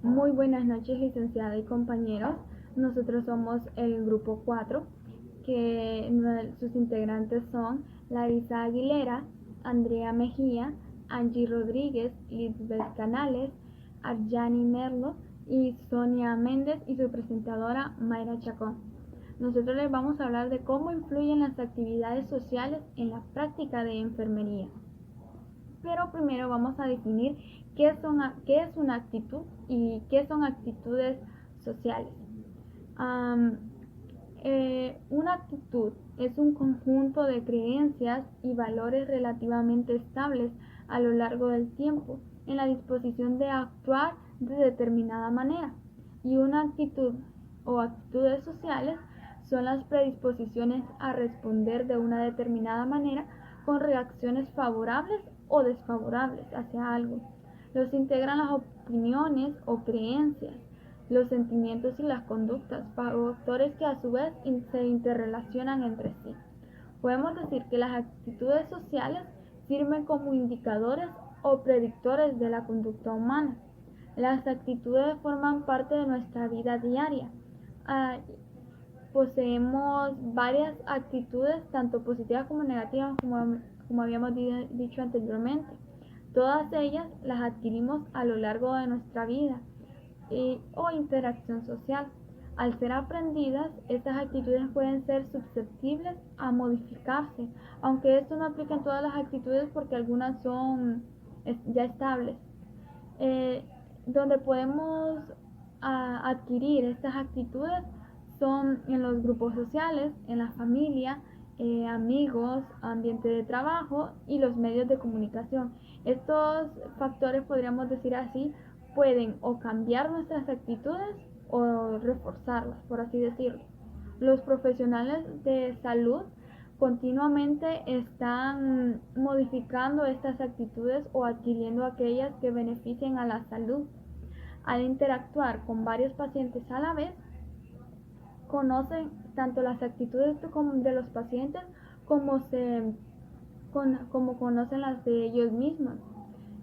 Muy buenas noches, licenciada y compañeros. Nosotros somos el grupo 4, que sus integrantes son Larisa Aguilera, Andrea Mejía, Angie Rodríguez, Lisbeth Canales, Arjani Merlo y Sonia Méndez y su presentadora Mayra Chacón. Nosotros les vamos a hablar de cómo influyen las actividades sociales en la práctica de enfermería. Pero primero vamos a definir qué es una actitud y qué son actitudes sociales. Um, una actitud es un conjunto de creencias y valores relativamente estables a lo largo del tiempo en la disposición de actuar de determinada manera. Y una actitud o actitudes sociales son las predisposiciones a responder de una determinada manera con reacciones favorables o desfavorables hacia algo. Los integran las opiniones o creencias, los sentimientos y las conductas, factores que a su vez se interrelacionan entre sí. Podemos decir que las actitudes sociales sirven como indicadores o predictores de la conducta humana. Las actitudes forman parte de nuestra vida diaria. Ah, Poseemos varias actitudes, tanto positivas como negativas, como habíamos dicho anteriormente. Todas ellas las adquirimos a lo largo de nuestra vida o interacción social. Al ser aprendidas, estas actitudes pueden ser susceptibles a modificarse, aunque esto no aplica en todas las actitudes porque algunas son ya estables. Eh, donde podemos adquirir estas actitudes son en los grupos sociales, en la familia, amigos, ambiente de trabajo y los medios de comunicación. Estos factores, podríamos decir así, pueden o cambiar nuestras actitudes o reforzarlas, por así decirlo. Los profesionales de salud continuamente están modificando estas actitudes o adquiriendo aquellas que beneficien a la salud. Al interactuar con varios pacientes a la vez, conocen tanto las actitudes de los pacientes como, como conocen las de ellos mismos.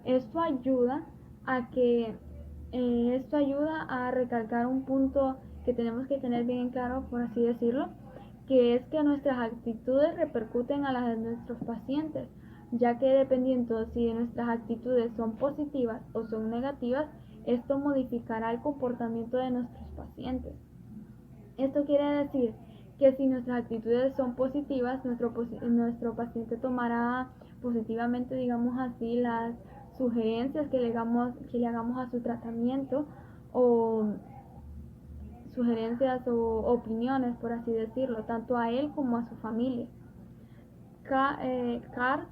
Esto ayuda a que esto ayuda a recalcar un punto que tenemos que tener bien claro, por así decirlo, que es que nuestras actitudes repercuten a las de nuestros pacientes, ya que dependiendo si nuestras actitudes son positivas o son negativas, esto modificará el comportamiento de nuestros pacientes. Esto quiere decir que si nuestras actitudes son positivas, nuestro paciente tomará positivamente, digamos así, las sugerencias que le hagamos a su tratamiento o sugerencias o opiniones, por así decirlo, tanto a él como a su familia. Carr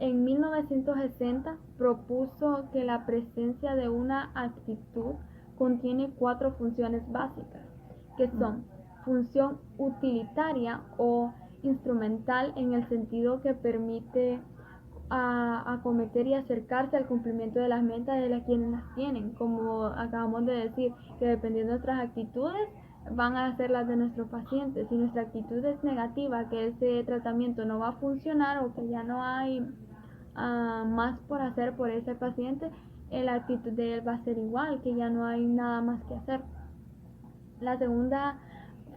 en 1960 propuso que la presencia de una actitud contiene 4 funciones básicas, que son función utilitaria o instrumental en el sentido que permite acometer y acercarse al cumplimiento de las metas de quienes las tienen, como acabamos de decir, que dependiendo de nuestras actitudes van a ser las de nuestros pacientes. Si nuestra actitud es negativa, que ese tratamiento no va a funcionar o que ya no hay más por hacer por ese paciente, la actitud de él va a ser igual, que ya no hay nada más que hacer. La segunda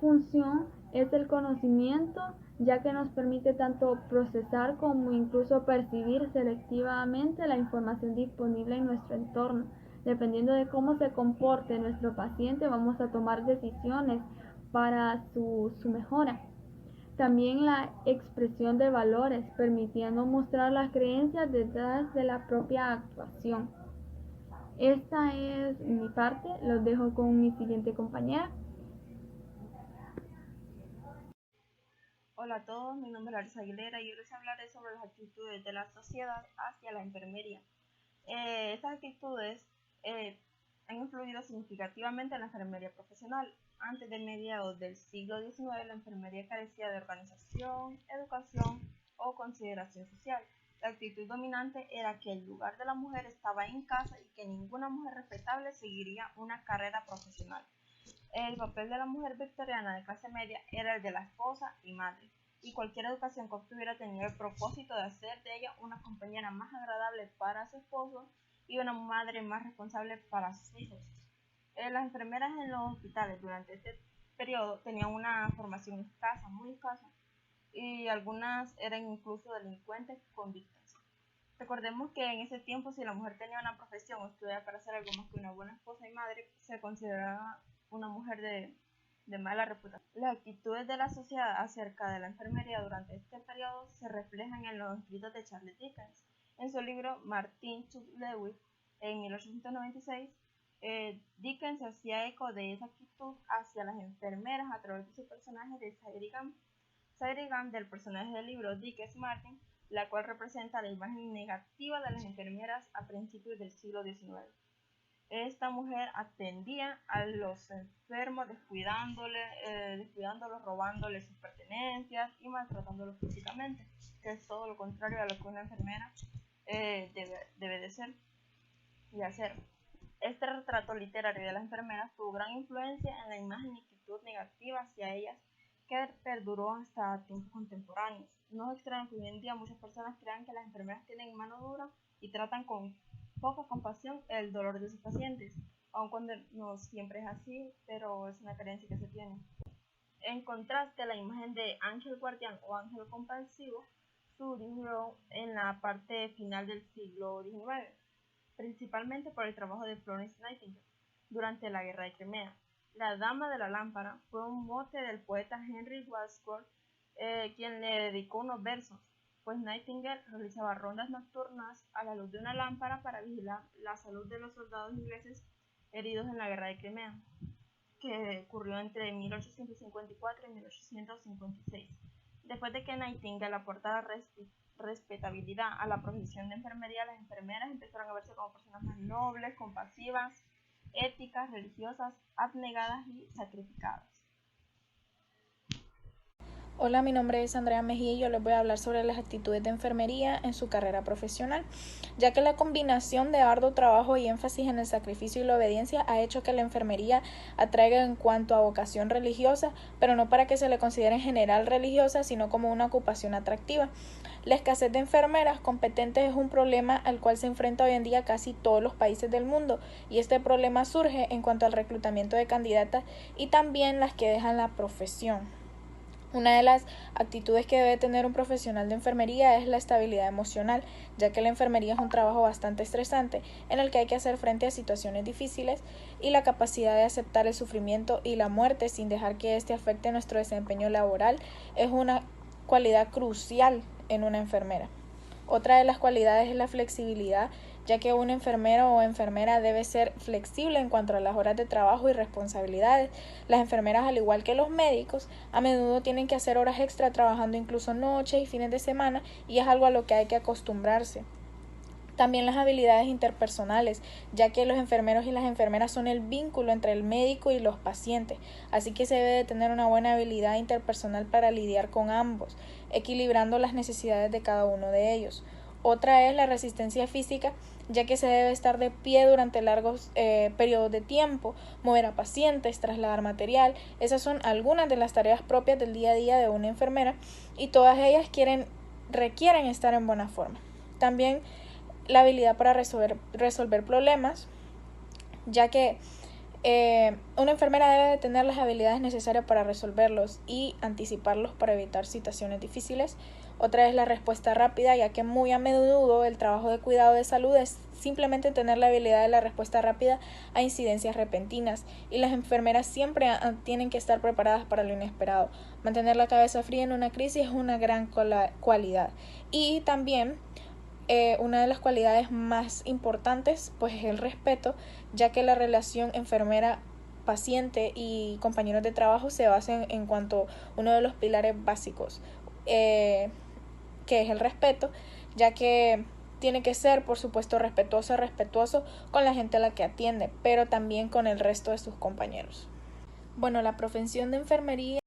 función es el conocimiento, ya que nos permite tanto procesar como incluso percibir selectivamente la información disponible en nuestro entorno. Dependiendo de cómo se comporte nuestro paciente, vamos a tomar decisiones para su mejora. También la expresión de valores, permitiendo mostrar las creencias detrás de la propia actuación. Esta es mi parte, los dejo con mi siguiente compañera. Hola a todos, mi nombre es Larisa Aguilera y hoy les hablaré sobre las actitudes de la sociedad hacia la enfermería. Estas actitudes han influido significativamente en la enfermería profesional. Antes de mediados del siglo XIX, la enfermería carecía de organización, educación o consideración social. La actitud dominante era que el lugar de la mujer estaba en casa y que ninguna mujer respetable seguiría una carrera profesional. El papel de la mujer victoriana de clase media era el de la esposa y madre, y cualquier educación que obtuviera tenía el propósito de hacer de ella una compañera más agradable para su esposo y una madre más responsable para sus hijos. Las enfermeras en los hospitales durante este periodo tenían una formación escasa, muy escasa, y algunas eran incluso delincuentes convictas. Recordemos que en ese tiempo, si la mujer tenía una profesión o estudiaba para ser algo más que una buena esposa y madre, se consideraba una mujer de mala reputación. Las actitudes de la sociedad acerca de la enfermería durante este periodo se reflejan en los escritos de Charles Dickens. En su libro Martin Chuck Lewis, en 1896, Dickens hacía eco de esa actitud hacia las enfermeras a través de su personaje de Sadie Gump. Sadie Gump, del personaje del libro Dickens Martin, la cual representa la imagen negativa de las enfermeras a principios del siglo XIX. Esta mujer atendía a los enfermos descuidándolos, robándoles sus pertenencias y maltratándolos físicamente, que es todo lo contrario a lo que una enfermera debe de ser y hacer. Este retrato literario de las enfermeras tuvo gran influencia en la imagen y actitud negativa hacia ellas que perduró hasta tiempos contemporáneos. No es extraño que hoy en día muchas personas crean que las enfermeras tienen mano dura y tratan con poca compasión el dolor de sus pacientes, aun cuando no siempre es así, pero es una creencia que se tiene. En contraste, la imagen de ángel guardián o ángel compasivo surgió en la parte final del siglo XIX, principalmente por el trabajo de Florence Nightingale durante la Guerra de Crimea. La Dama de la Lámpara fue un mote del poeta Henry Wadsworth, quien le dedicó unos versos, pues Nightingale realizaba rondas nocturnas a la luz de una lámpara para vigilar la salud de los soldados ingleses heridos en la Guerra de Crimea, que ocurrió entre 1854 y 1856. Después de que Nightingale aportara respetabilidad a la profesión de enfermería, las enfermeras empezaron a verse como personas más nobles, compasivas, éticas, religiosas, abnegadas y sacrificadas. Hola, mi nombre es Andrea Mejía y yo les voy a hablar sobre las actitudes de enfermería en su carrera profesional, ya que la combinación de arduo trabajo y énfasis en el sacrificio y la obediencia ha hecho que la enfermería atraiga en cuanto a vocación religiosa, pero no para que se le considere en general religiosa, sino como una ocupación atractiva. La escasez de enfermeras competentes es un problema al cual se enfrenta hoy en día casi todos los países del mundo, y este problema surge en cuanto al reclutamiento de candidatas y también las que dejan la profesión. Una de las actitudes que debe tener un profesional de enfermería es la estabilidad emocional, ya que la enfermería es un trabajo bastante estresante en el que hay que hacer frente a situaciones difíciles, y la capacidad de aceptar el sufrimiento y la muerte sin dejar que éste afecte nuestro desempeño laboral es una cualidad crucial en una enfermera. Otra de las cualidades es la flexibilidad, ya que un enfermero o enfermera debe ser flexible en cuanto a las horas de trabajo y responsabilidades. Las enfermeras, al igual que los médicos, a menudo tienen que hacer horas extra trabajando incluso noches y fines de semana, y es algo a lo que hay que acostumbrarse. También las habilidades interpersonales, ya que los enfermeros y las enfermeras son el vínculo entre el médico y los pacientes, así que se debe de tener una buena habilidad interpersonal para lidiar con ambos, equilibrando las necesidades de cada uno de ellos. Otra es la resistencia física, ya que se debe estar de pie durante largos periodos de tiempo, mover a pacientes, trasladar material. Esas son algunas de las tareas propias del día a día de una enfermera, y todas ellas requieren estar en buena forma. También la habilidad para resolver problemas, ya que una enfermera debe de tener las habilidades necesarias para resolverlos y anticiparlos para evitar situaciones difíciles. Otra es la respuesta rápida, ya que muy a menudo el trabajo de cuidado de salud es simplemente tener la habilidad de la respuesta rápida a incidencias repentinas, y las enfermeras siempre tienen que estar preparadas para lo inesperado. Mantener la cabeza fría en una crisis es una gran cualidad. Y también una de las cualidades más importantes pues es el respeto, ya que la relación enfermera-paciente y compañeros de trabajo se basa en cuanto a uno de los pilares básicos, que es el respeto, ya que tiene que ser, por supuesto, respetuoso con la gente a la que atiende, pero también con el resto de sus compañeros. Bueno, la profesión de enfermería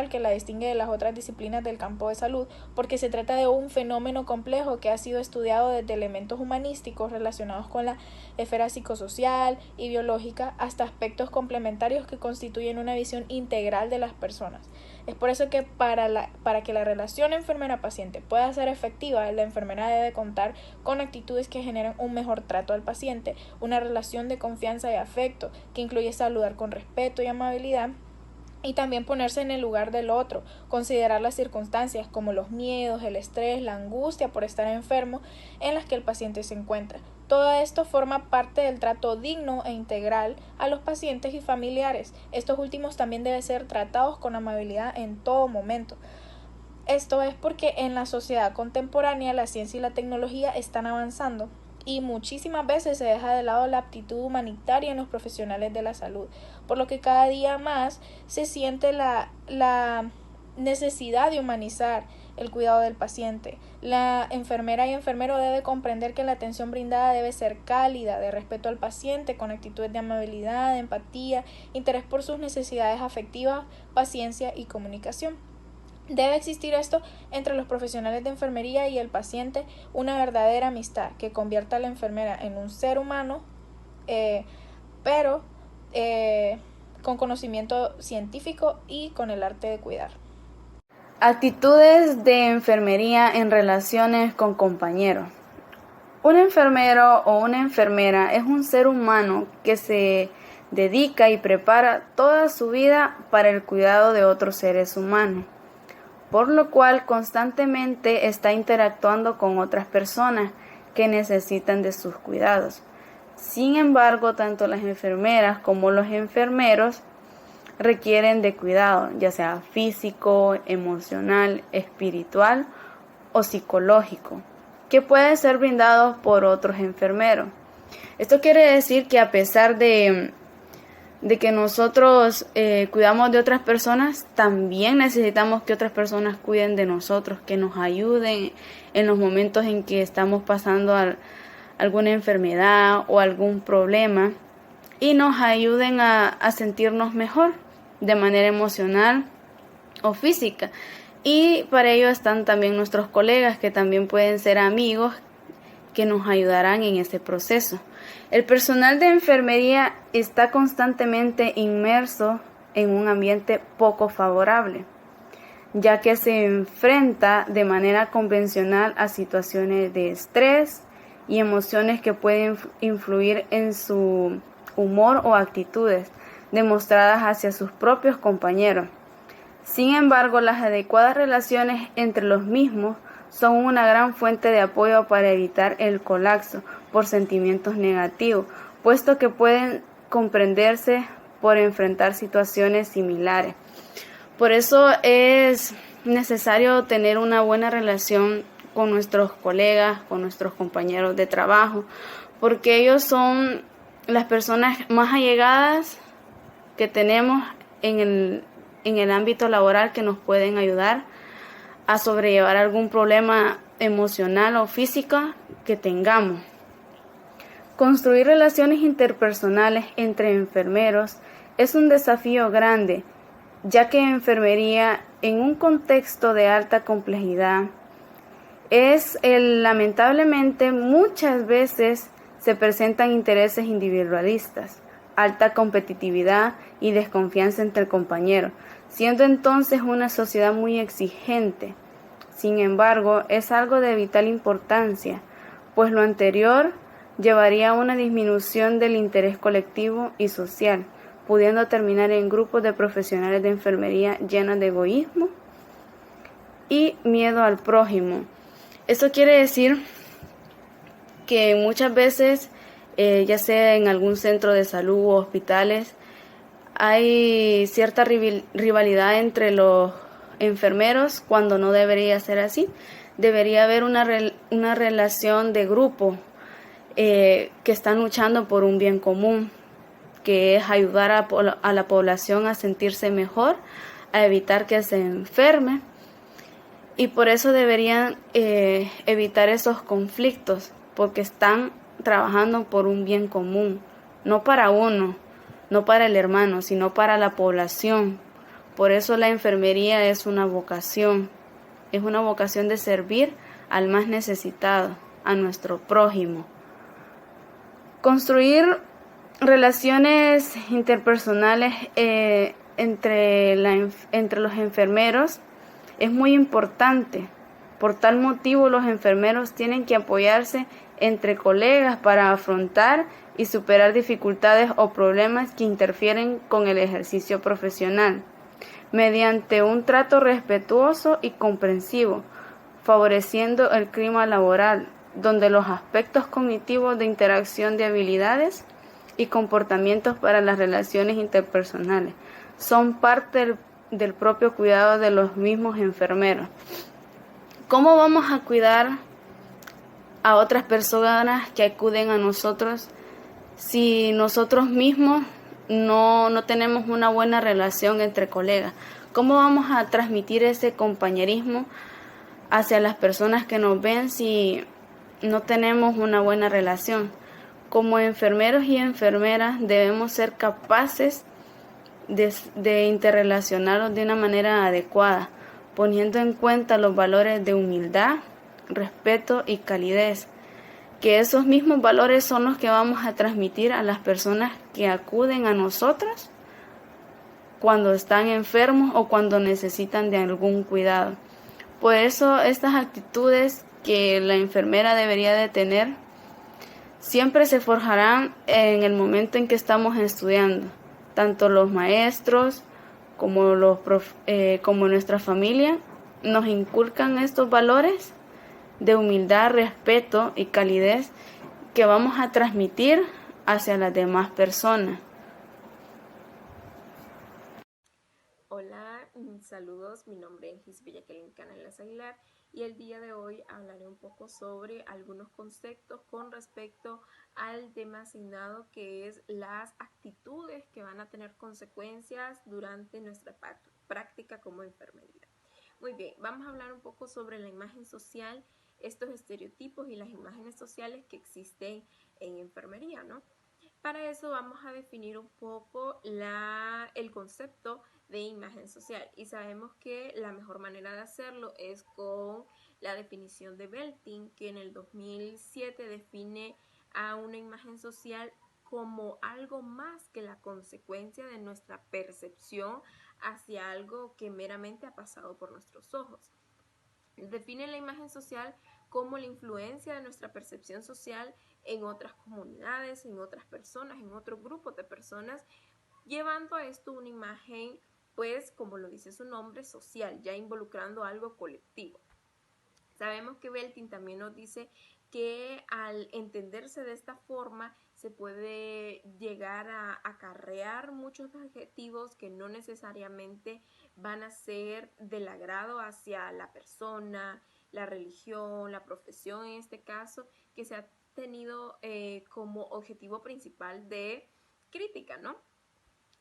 que la distingue de las otras disciplinas del campo de salud, porque se trata de un fenómeno complejo que ha sido estudiado desde elementos humanísticos relacionados con la esfera psicosocial y biológica hasta aspectos complementarios que constituyen una visión integral de las personas. Es por eso que para que la relación enfermera-paciente pueda ser efectiva, la enfermera debe contar con actitudes que generen un mejor trato al paciente, una relación de confianza y afecto que incluye saludar con respeto y amabilidad, y también ponerse en el lugar del otro, considerar las circunstancias como los miedos, el estrés, la angustia por estar enfermo en las que el paciente se encuentra. Todo esto forma parte del trato digno e integral a los pacientes y familiares. Estos últimos también deben ser tratados con amabilidad en todo momento. Esto es porque en la sociedad contemporánea la ciencia y la tecnología están avanzando y muchísimas veces se deja de lado la aptitud humanitaria en los profesionales de la salud, por lo que cada día más se siente la necesidad de humanizar el cuidado del paciente. La enfermera y enfermero debe comprender que la atención brindada debe ser cálida, de respeto al paciente, con actitudes de amabilidad, empatía, interés por sus necesidades afectivas, paciencia y comunicación. Debe existir esto entre los profesionales de enfermería y el paciente, una verdadera amistad que convierta a la enfermera en un ser humano, pero con conocimiento científico y con el arte de cuidar. Actitudes de enfermería en relaciones con compañeros. Un enfermero o una enfermera es un ser humano que se dedica y prepara toda su vida para el cuidado de otros seres humanos, por lo cual constantemente está interactuando con otras personas que necesitan de sus cuidados. Sin embargo, tanto las enfermeras como los enfermeros requieren de cuidado, ya sea físico, emocional, espiritual o psicológico, que puede ser brindado por otros enfermeros. Esto quiere decir que a pesar de que nosotros cuidamos de otras personas, también necesitamos que otras personas cuiden de nosotros, que nos ayuden en los momentos en que estamos pasando alguna enfermedad o algún problema y nos ayuden a sentirnos mejor de manera emocional o física. Y para ello están también nuestros colegas, que también pueden ser amigos que nos ayudarán en ese proceso. El personal de enfermería está constantemente inmerso en un ambiente poco favorable, ya que se enfrenta de manera convencional a situaciones de estrés y emociones que pueden influir en su humor o actitudes demostradas hacia sus propios compañeros. Sin embargo, las adecuadas relaciones entre los mismos son una gran fuente de apoyo para evitar el colapso por sentimientos negativos, puesto que pueden comprenderse por enfrentar situaciones similares. Por eso es necesario tener una buena relación con nuestros colegas, con nuestros compañeros de trabajo, porque ellos son las personas más allegadas que tenemos en el ámbito laboral, que nos pueden ayudar a sobrellevar algún problema emocional o físico que tengamos. Construir relaciones interpersonales entre enfermeros es un desafío grande, ya que enfermería en un contexto de alta complejidad lamentablemente muchas veces se presentan intereses individualistas, alta competitividad y desconfianza entre compañeros, siendo entonces una sociedad muy exigente. Sin embargo, es algo de vital importancia, pues lo anterior llevaría a una disminución del interés colectivo y social, pudiendo terminar en grupos de profesionales de enfermería llenos de egoísmo y miedo al prójimo. Eso quiere decir que muchas veces, ya sea en algún centro de salud o hospitales, hay cierta rivalidad entre los enfermeros cuando no debería ser así. Debería haber una relación de grupo que están luchando por un bien común, que es ayudar a la población a sentirse mejor, a evitar que se enferme, y por eso deberían evitar esos conflictos, porque están trabajando por un bien común, no para uno, no para el hermano, sino para la población, Por eso la enfermería es una vocación de servir al más necesitado, a nuestro prójimo. Construir relaciones interpersonales entre los enfermeros es muy importante. Por tal motivo, los enfermeros tienen que apoyarse entre colegas para afrontar y superar dificultades o problemas que interfieren con el ejercicio profesional, mediante un trato respetuoso y comprensivo, favoreciendo el clima laboral, donde los aspectos cognitivos de interacción de habilidades y comportamientos para las relaciones interpersonales son parte del propio cuidado de los mismos enfermeros. ¿Cómo vamos a cuidar a otras personas que acuden a nosotros si nosotros mismos no tenemos una buena relación entre colegas? ¿Cómo vamos a transmitir ese compañerismo hacia las personas que nos ven si no tenemos una buena relación? Como enfermeros y enfermeras debemos ser capaces de interrelacionarnos de una manera adecuada, poniendo en cuenta los valores de humildad, respeto y calidez, que esos mismos valores son los que vamos a transmitir a las personas que acuden a nosotros cuando están enfermos o cuando necesitan de algún cuidado. Por eso estas actitudes que la enfermera debería de tener siempre se forjarán en el momento en que estamos estudiando. Tanto los maestros como nuestra familia nos inculcan estos valores de humildad, respeto y calidez que vamos a transmitir hacia las demás personas. Hola, saludos, mi nombre es Gisbilla Jacqueline Canales Aguilar y el día de hoy hablaré un poco sobre algunos conceptos con respecto al tema asignado, que es las actitudes que van a tener consecuencias durante nuestra práctica como enfermería. Muy bien, vamos a hablar un poco sobre la imagen social, estos estereotipos y las imágenes sociales que existen en enfermería, ¿no? Para eso vamos a definir un poco el concepto de imagen social, y sabemos que la mejor manera de hacerlo es con la definición de Belting, que en el 2007 define a una imagen social como algo más que la consecuencia de nuestra percepción hacia algo que meramente ha pasado por nuestros ojos. Define la imagen social como la influencia de nuestra percepción social en otras comunidades, en otras personas, en otros grupos de personas, llevando a esto una imagen, pues como lo dice su nombre, social, ya involucrando algo colectivo. Sabemos que Belting también nos dice que al entenderse de esta forma se puede llegar a acarrear muchos adjetivos que no necesariamente van a ser del agrado hacia la persona, la religión, la profesión en este caso, que se ha tenido como objetivo principal de crítica, ¿no?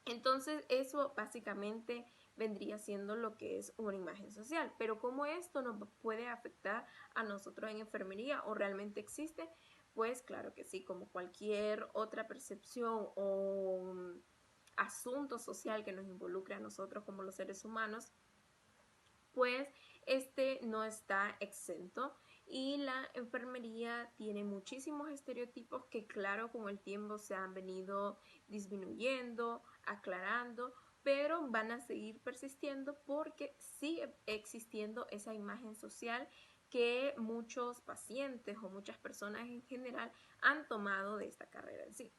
Entonces eso básicamente vendría siendo lo que es una imagen social. Pero ¿cómo esto nos puede afectar a nosotros en enfermería o realmente existe? Pues claro que sí, como cualquier otra percepción o asunto social que nos involucre a nosotros como los seres humanos, pues este no está exento. Y la enfermería tiene muchísimos estereotipos que, claro, con el tiempo se han venido disminuyendo, aclarando, pero van a seguir persistiendo porque sigue existiendo esa imagen social que muchos pacientes o muchas personas en general han tomado de esta carrera en sí.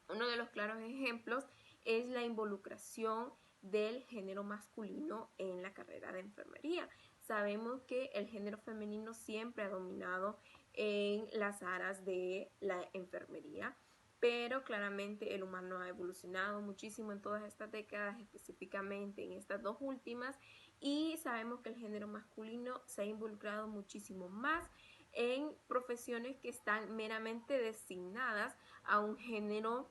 Uno de los claros ejemplos es la involucración del género masculino en la carrera de enfermería. Sabemos que el género femenino siempre ha dominado en las áreas de la enfermería, pero claramente el humano ha evolucionado muchísimo en todas estas décadas, específicamente en estas dos últimas, y sabemos que el género masculino se ha involucrado muchísimo más en profesiones que están meramente designadas a un género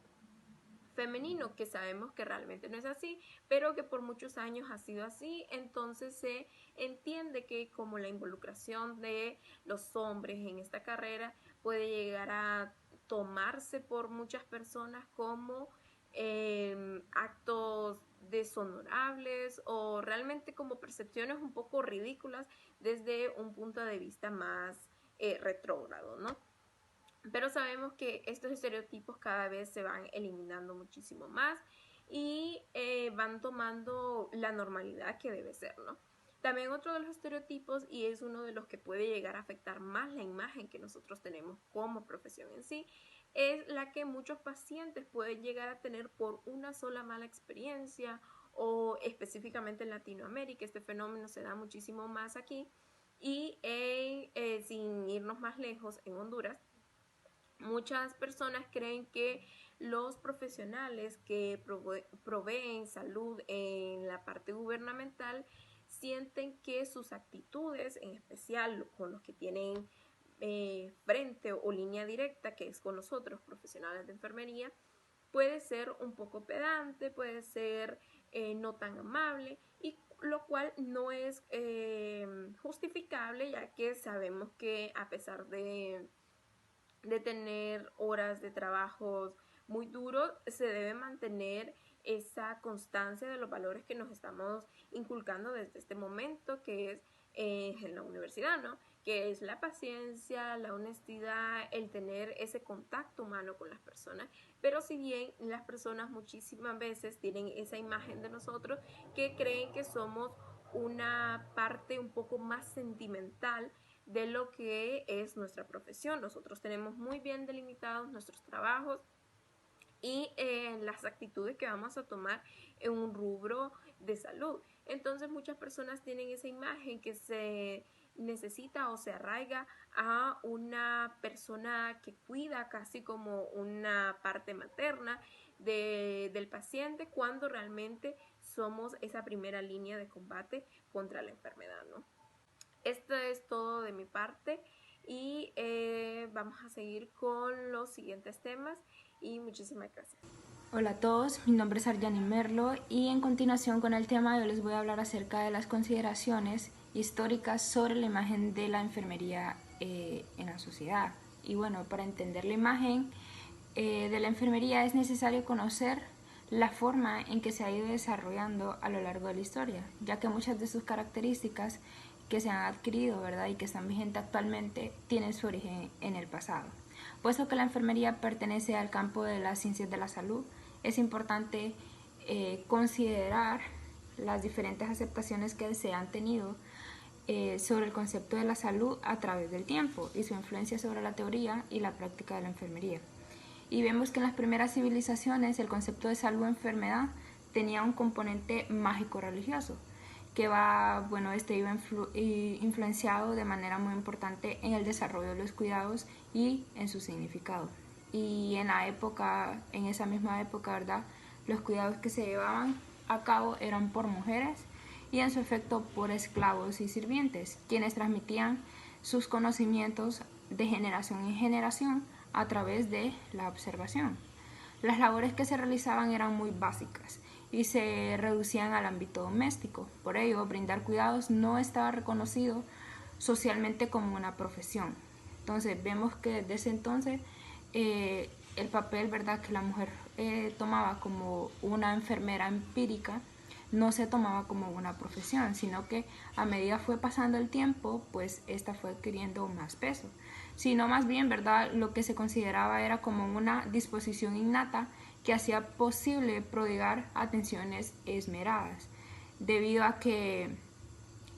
femenino, que sabemos que realmente no es así, pero que por muchos años ha sido así. Entonces se entiende que como la involucración de los hombres en esta carrera puede llegar a tomarse por muchas personas como actos deshonorables o realmente como percepciones un poco ridículas desde un punto de vista más retrógrado, ¿no? Pero sabemos que estos estereotipos cada vez se van eliminando muchísimo más y van tomando la normalidad que debe ser, ¿no? También otro de los estereotipos, y es uno de los que puede llegar a afectar más la imagen que nosotros tenemos como profesión en sí, es la que muchos pacientes pueden llegar a tener por una sola mala experiencia, o específicamente en Latinoamérica este fenómeno se da muchísimo más aquí, y sin irnos más lejos, en Honduras, muchas personas creen que los profesionales que proveen salud en la parte gubernamental sienten que sus actitudes, en especial con los que tienen frente o línea directa, que es con nosotros, profesionales de enfermería, puede ser un poco pedante, puede ser no tan amable, y lo cual no es justificable, ya que sabemos que a pesar de tener horas de trabajo muy duros, se debe mantener esa constancia de los valores que nos estamos inculcando desde este momento, que es en la universidad, ¿no? Que es la paciencia, la honestidad, el tener ese contacto humano con las personas. Pero si bien las personas muchísimas veces tienen esa imagen de nosotros que creen que somos una parte un poco más sentimental de lo que es nuestra profesión. Nosotros tenemos muy bien delimitados nuestros trabajos y las actitudes que vamos a tomar en un rubro de salud. Entonces muchas personas tienen esa imagen que se necesita o se arraiga a una persona que cuida casi como una parte materna del paciente, cuando realmente somos esa primera línea de combate contra la enfermedad, ¿no? Esto es todo de mi parte y vamos a seguir con los siguientes temas y muchísimas gracias. Hola a todos, mi nombre es Arjani Merlo y en continuación con el tema yo les voy a hablar acerca de las consideraciones históricas sobre la imagen de la enfermería en la sociedad. Y bueno, para entender la imagen de la enfermería es necesario conocer la forma en que se ha ido desarrollando a lo largo de la historia, ya que muchas de sus características que se han adquirido, ¿verdad?, y que están vigentes actualmente, tienen su origen en el pasado. Puesto que la enfermería pertenece al campo de las ciencias de la salud, es importante considerar las diferentes aceptaciones que se han tenido sobre el concepto de la salud a través del tiempo y su influencia sobre la teoría y la práctica de la enfermería. Y vemos que en las primeras civilizaciones el concepto de salud o enfermedad tenía un componente mágico-religioso, que iba influenciado de manera muy importante en el desarrollo de los cuidados y en su significado. Y en esa misma época, ¿verdad?, los cuidados que se llevaban a cabo eran por mujeres y en su efecto por esclavos y sirvientes, quienes transmitían sus conocimientos de generación en generación a través de la observación. Las labores que se realizaban eran muy básicas y se reducían al ámbito doméstico. Por ello, brindar cuidados no estaba reconocido socialmente como una profesión. Entonces, vemos que desde ese entonces el papel, ¿verdad?, que la mujer tomaba como una enfermera empírica no se tomaba como una profesión, sino que a medida fue pasando el tiempo, pues esta fue adquiriendo más peso. Sino más bien, ¿verdad?, lo que se consideraba era como una disposición innata que hacía posible prodigar atenciones esmeradas, debido a que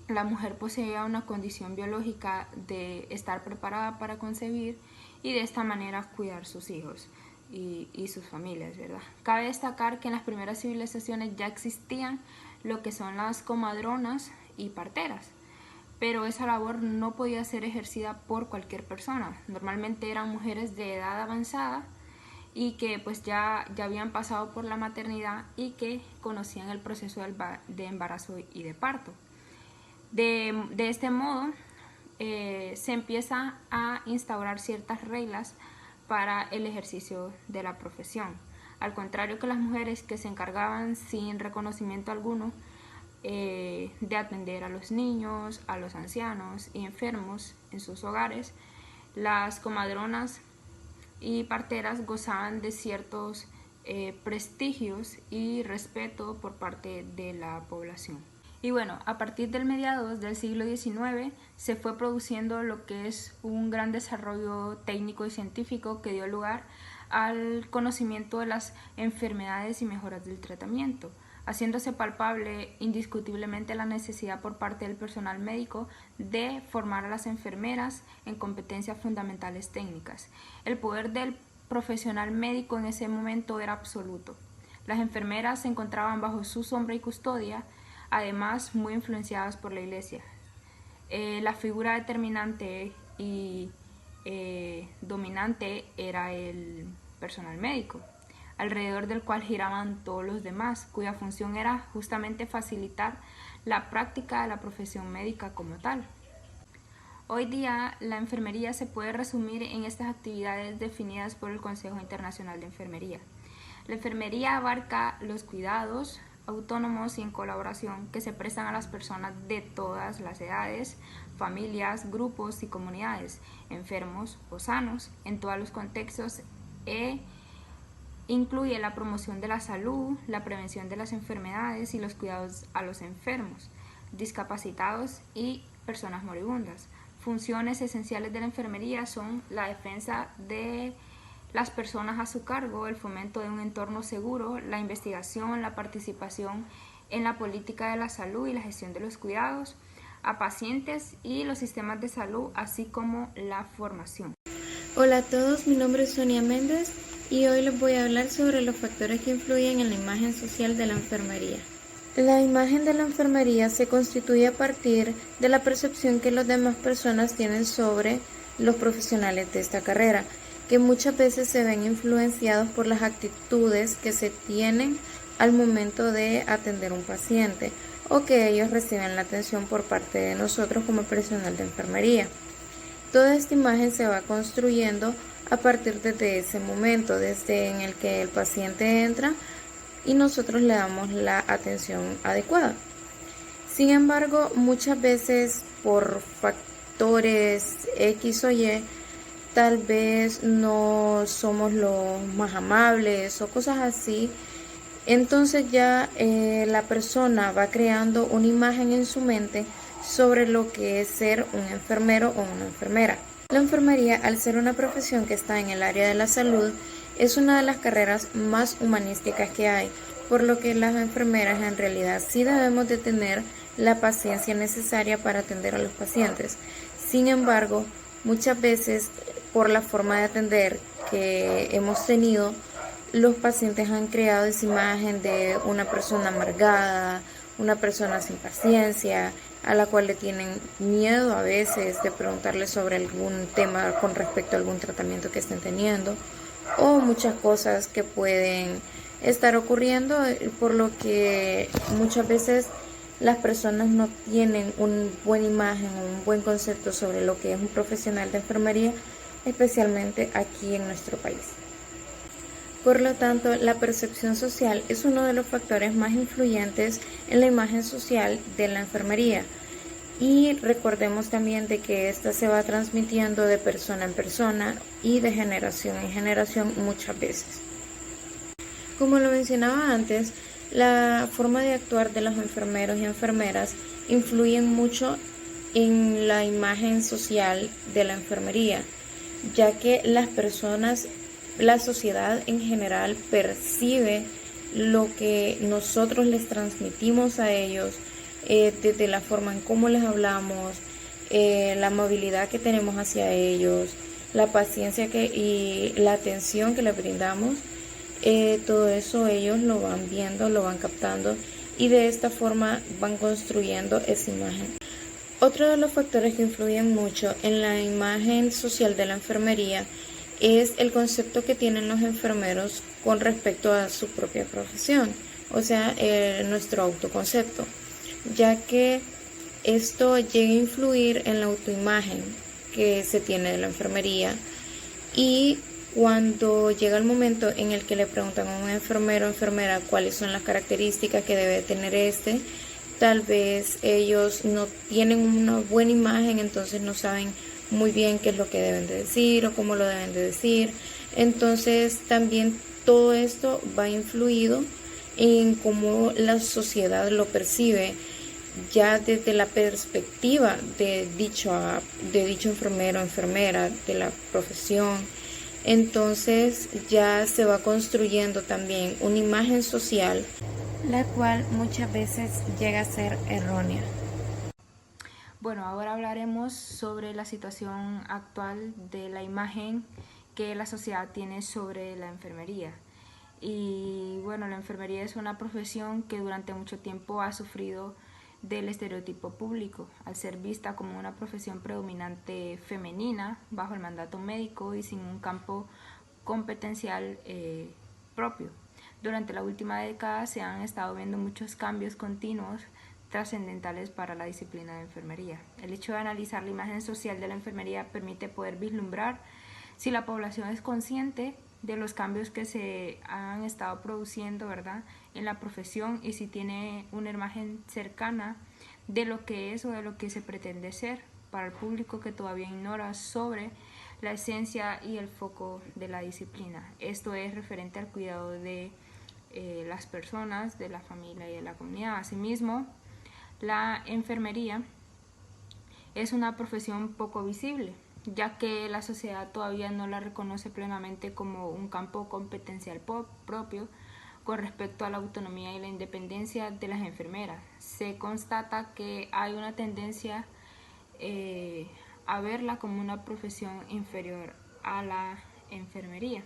la mujer poseía una condición biológica de estar preparada para concebir y de esta manera cuidar sus hijos y sus familias, ¿verdad? Cabe destacar que en las primeras civilizaciones ya existían lo que son las comadronas y parteras, pero esa labor no podía ser ejercida por cualquier persona. Normalmente eran mujeres de edad avanzada y que pues ya habían pasado por la maternidad y que conocían el proceso de embarazo y de parto. De este modo se empieza a instaurar ciertas reglas para el ejercicio de la profesión. Al contrario que las mujeres que se encargaban sin reconocimiento alguno de atender a los niños, a los ancianos y enfermos en sus hogares, las comadronas y parteras gozaban de ciertos prestigios y respeto por parte de la población. Y bueno, a partir del mediados del siglo XIX se fue produciendo lo que es un gran desarrollo técnico y científico que dio lugar al conocimiento de las enfermedades y mejoras del tratamiento, haciéndose palpable indiscutiblemente la necesidad por parte del personal médico de formar a las enfermeras en competencias fundamentales técnicas. El poder del profesional médico en ese momento era absoluto. Las enfermeras se encontraban bajo su sombra y custodia, además muy influenciadas por la Iglesia. La figura determinante y dominante era el personal médico, alrededor del cual giraban todos los demás, cuya función era justamente facilitar la práctica de la profesión médica como tal. Hoy día la enfermería se puede resumir en estas actividades definidas por el Consejo Internacional de Enfermería. La enfermería abarca los cuidados autónomos y en colaboración que se prestan a las personas de todas las edades, familias, grupos y comunidades, enfermos o sanos, en todos los contextos incluye la promoción de la salud, la prevención de las enfermedades y los cuidados a los enfermos, discapacitados y personas moribundas. Funciones esenciales de la enfermería son la defensa de las personas a su cargo, el fomento de un entorno seguro, la investigación, la participación en la política de la salud y la gestión de los cuidados a pacientes y los sistemas de salud, así como la formación. Hola a todos, mi nombre es Sonia Méndez y hoy les voy a hablar sobre los factores que influyen en la imagen social de la enfermería. La imagen de la enfermería se constituye a partir de la percepción que las demás personas tienen sobre los profesionales de esta carrera, que muchas veces se ven influenciados por las actitudes que se tienen al momento de atender a un paciente o que ellos reciben la atención por parte de nosotros como personal de enfermería. Toda esta imagen se va construyendo a partir de ese momento, desde en el que el paciente entra y nosotros le damos la atención adecuada. Sin embargo, muchas veces por factores X o Y, tal vez no somos los más amables o cosas así, entonces ya la persona va creando una imagen en su mente sobre lo que es ser un enfermero o una enfermera. La enfermería, al ser una profesión que está en el área de la salud, es una de las carreras más humanísticas que hay, por lo que las enfermeras en realidad sí debemos de tener la paciencia necesaria para atender a los pacientes. Sin embargo, muchas veces por la forma de atender que hemos tenido, los pacientes han creado esa imagen de una persona amargada, una persona sin paciencia, a la cual le tienen miedo a veces de preguntarle sobre algún tema con respecto a algún tratamiento que estén teniendo, o muchas cosas que pueden estar ocurriendo, por lo que muchas veces las personas no tienen una buena imagen o un buen concepto sobre lo que es un profesional de enfermería, especialmente aquí en nuestro país. Por lo tanto, la percepción social es uno de los factores más influyentes en la imagen social de la enfermería. Y recordemos también de que esta se va transmitiendo de persona en persona y de generación en generación muchas veces. Como lo mencionaba antes, la forma de actuar de los enfermeros y enfermeras influyen mucho en la imagen social de la enfermería, ya que las personas, la sociedad en general percibe lo que nosotros les transmitimos a ellos, desde la forma en cómo les hablamos, la amabilidad que tenemos hacia ellos, la paciencia y la atención que les brindamos. Todo eso ellos lo van viendo, lo van captando y de esta forma van construyendo esa imagen. Otro de los factores que influyen mucho en la imagen social de la enfermería es el concepto que tienen los enfermeros con respecto a su propia profesión, o sea, nuestro autoconcepto, ya que esto llega a influir en la autoimagen que se tiene de la enfermería. Y cuando llega el momento en el que le preguntan a un enfermero o enfermera cuáles son las características que debe tener tal vez ellos no tienen una buena imagen, entonces no saben muy bien qué es lo que deben de decir o cómo lo deben de decir. Entonces también todo esto va influido en cómo la sociedad lo percibe, ya desde la perspectiva de dicho enfermero o enfermera, de la profesión. Entonces ya se va construyendo también una imagen social, la cual muchas veces llega a ser errónea. Bueno, ahora hablaremos sobre la situación actual de la imagen que la sociedad tiene sobre la enfermería. Y bueno, la enfermería es una profesión que durante mucho tiempo ha sufrido del estereotipo público, al ser vista como una profesión predominante femenina, bajo el mandato médico y sin un campo competencial propio. Durante la última década se han estado viendo muchos cambios continuos trascendentales para la disciplina de enfermería. El hecho de analizar la imagen social de la enfermería permite poder vislumbrar si la población es consciente de los cambios que se han estado produciendo, ¿verdad?, en la profesión, y si tiene una imagen cercana de lo que es o de lo que se pretende ser para el público que todavía ignora sobre la esencia y el foco de la disciplina. Esto es referente al cuidado de las personas, de la familia y de la comunidad. Asimismo, la enfermería es una profesión poco visible, ya que la sociedad todavía no la reconoce plenamente como un campo competencial propio con respecto a la autonomía y la independencia de las enfermeras. Se constata que hay una tendencia a verla como una profesión inferior a la enfermería.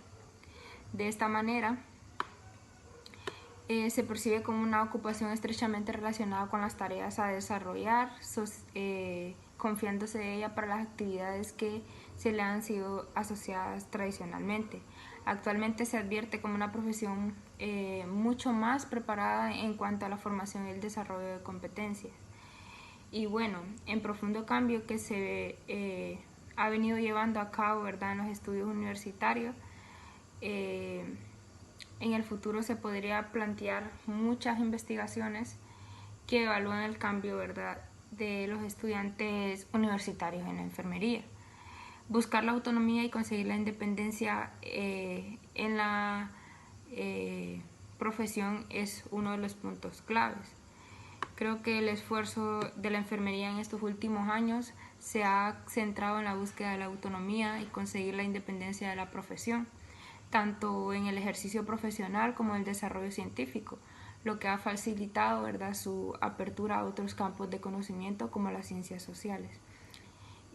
De esta manera, se percibe como una ocupación estrechamente relacionada con las tareas a desarrollar, confiándose de ella para las actividades que se le han sido asociadas tradicionalmente. Actualmente se advierte como una profesión mucho más preparada en cuanto a la formación y el desarrollo de competencias. Y bueno, en profundo cambio que se ha venido llevando a cabo, ¿verdad?, en los estudios universitarios, en el futuro se podría plantear muchas investigaciones que evalúan el cambio, ¿verdad?, de los estudiantes universitarios en la enfermería. Buscar la autonomía y conseguir la independencia en la profesión es uno de los puntos claves. Creo que el esfuerzo de la enfermería en estos últimos años se ha centrado en la búsqueda de la autonomía y conseguir la independencia de la profesión, tanto en el ejercicio profesional como en el desarrollo científico, lo que ha facilitado, ¿verdad?, su apertura a otros campos de conocimiento como las ciencias sociales.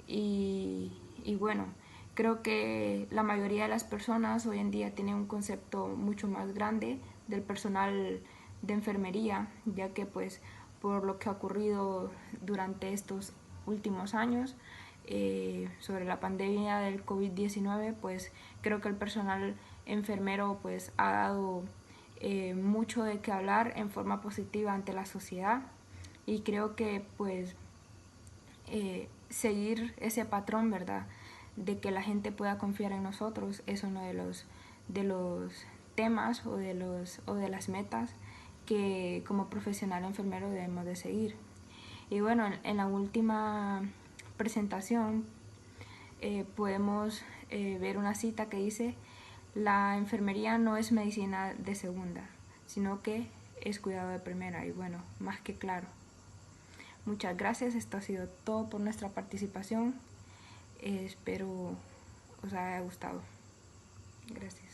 Y bueno, creo que la mayoría de las personas hoy en día tienen un concepto mucho más grande del personal de enfermería, ya que pues por lo que ha ocurrido durante estos últimos años sobre la pandemia del COVID-19, pues creo que el personal enfermero pues ha dado mucho de qué hablar en forma positiva ante la sociedad, y creo que pues seguir ese patrón, ¿verdad?, de que la gente pueda confiar en nosotros es uno de los temas o de las metas que como profesional enfermero debemos de seguir. Y bueno, en la última presentación podemos ver una cita que dice: la enfermería no es medicina de segunda, sino que es cuidado de primera. Y bueno, más que claro. Muchas gracias, esto ha sido todo por nuestra participación. Espero os haya gustado. Gracias.